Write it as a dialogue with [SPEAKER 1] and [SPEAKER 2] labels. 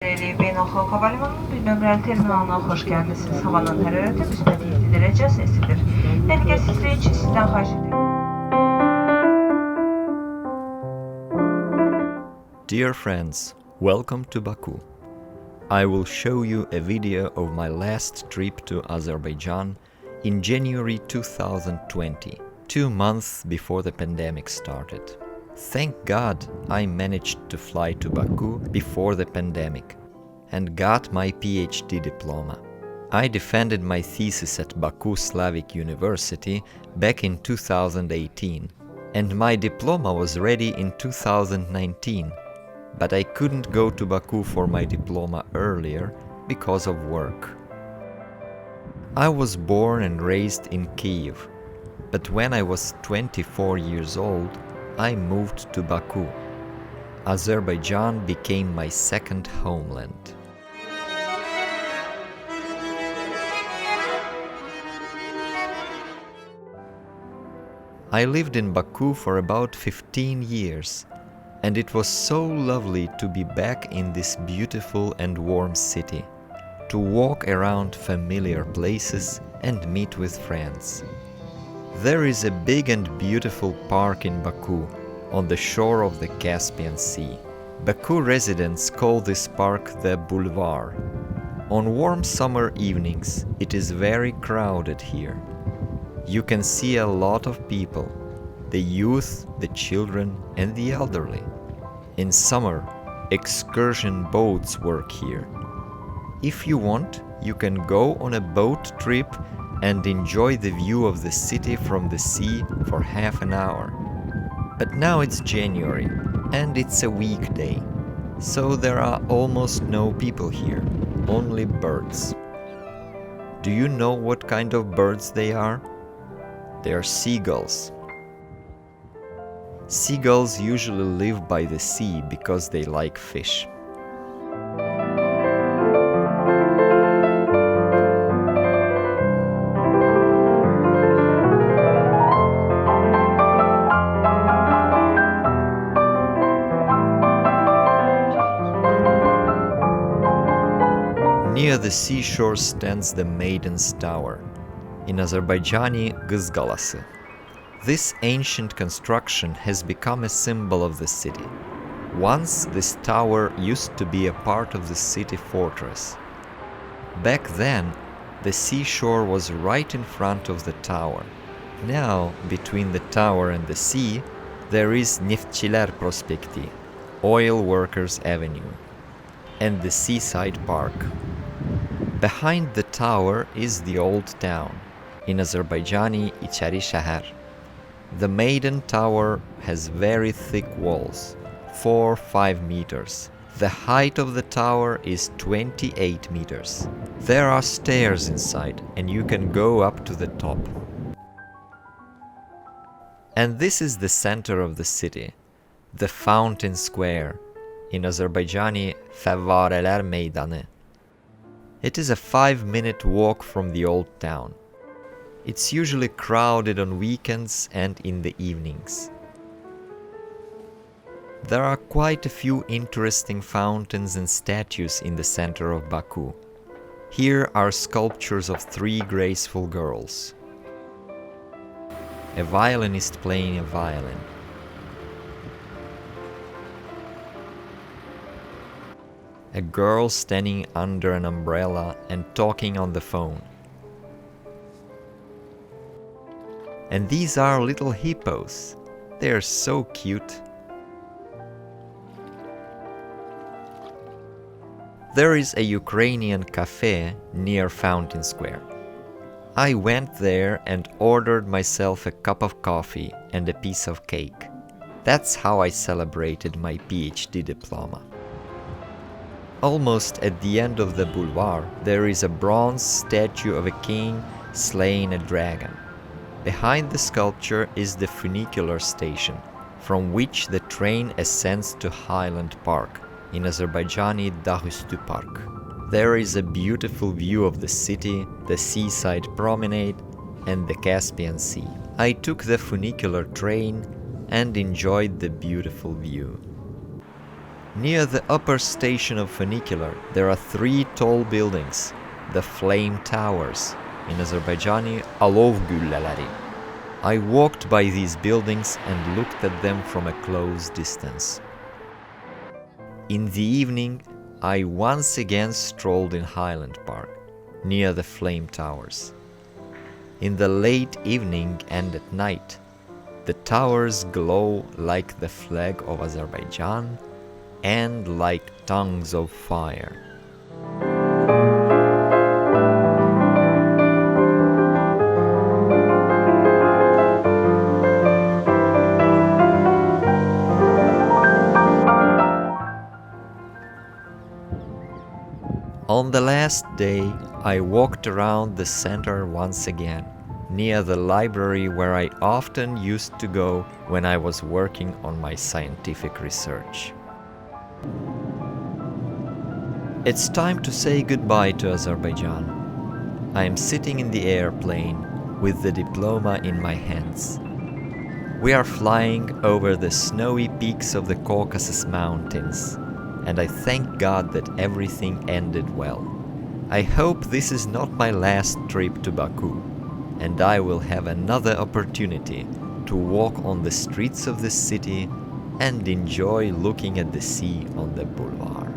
[SPEAKER 1] Beynəlxalq Havalimanı'nın bir nömrəli terminalına hoş geldiniz. Havanın hərarəti müsbət 7 dərəcə Selsidir. Təhlükəsizlik için sizdən xahiş edirəm.
[SPEAKER 2] Dear friends, welcome to Baku. I will show you a video of my last trip to Azerbaijan in January 2020, 2 months before the pandemic started. Thank God I managed to fly to Baku before the pandemic and got my PhD diploma. I defended my thesis at Baku Slavic University back in 2018, and my diploma was ready in 2019, but I couldn't go to Baku for my diploma earlier because of work. I was born and raised in Kyiv, but when I was 24 years old, I moved to Baku. Azerbaijan became my second homeland. I lived in Baku for about 15 years, and it was so lovely to be back in this beautiful and warm city, to walk around familiar places and meet with friends. There is a big and beautiful park in Baku, on the shore of the Caspian Sea. Baku residents call this park the Boulevard. On warm summer evenings, it is very crowded here. You can see a lot of people, the youth, the children, and the elderly. In summer, excursion boats work here. If you want, you can go on a boat trip and enjoy the view of the city from the sea for half an hour. But now it's January, and it's a weekday, so there are almost no people here, only birds. Do you know what kind of birds they are? They are seagulls. Seagulls usually live by the sea because they like fish. Near the seashore stands the Maiden Tower, in Azerbaijani Qız Qalası. This ancient construction has become a symbol of the city. Once this tower used to be a part of the city fortress. Back then, the seashore was right in front of the tower. Now, between the tower and the sea, there is Neftçiler Prospekti, Oil Workers Avenue, and the seaside park. Behind the tower is the old town, in Azerbaijani İçeri Şehir. The Maiden Tower has very thick walls, 4-5 meters. The height of the tower is 28 meters. There are stairs inside, and you can go up to the top. And this is the center of the city, the Fountain Square, in Azerbaijani Fevvareler Meydanı. It is a 5-minute walk from the old town. It's usually crowded on weekends and in the evenings. There are quite a few interesting fountains and statues in the center of Baku. Here are sculptures of 3 graceful girls. A violinist playing a violin. A girl standing under an umbrella and talking on the phone. And these are little hippos. They are so cute. There is a Ukrainian cafe near Fountain Square. I went there and ordered myself a cup of coffee and a piece of cake. That's how I celebrated my PhD diploma. Almost at the end of the boulevard, there is a bronze statue of a king slaying a dragon. Behind the sculpture is the funicular station, from which the train ascends to Highland Park, in Azerbaijani Dağüstü Park. There is a beautiful view of the city, the seaside promenade, and the Caspian Sea. I took the funicular train and enjoyed the beautiful view. Near the upper station of funicular, there are 3 tall buildings, the Flame Towers, in Azerbaijani alov güllələri. I walked by these buildings and looked at them from a close distance. In the evening, I once again strolled in Highland Park, near the Flame Towers. In the late evening and at night, the towers glow like the flag of Azerbaijan and like tongues of fire. On the last day, I walked around the center once again, near the library where I often used to go when I was working on my scientific research. It's time to say goodbye to Azerbaijan. I am sitting in the airplane with the diploma in my hands. We are flying over the snowy peaks of the Caucasus Mountains, and I thank God that everything ended well. I hope this is not my last trip to Baku, and I will have another opportunity to walk on the streets of the city and enjoy looking at the sea on the boulevard.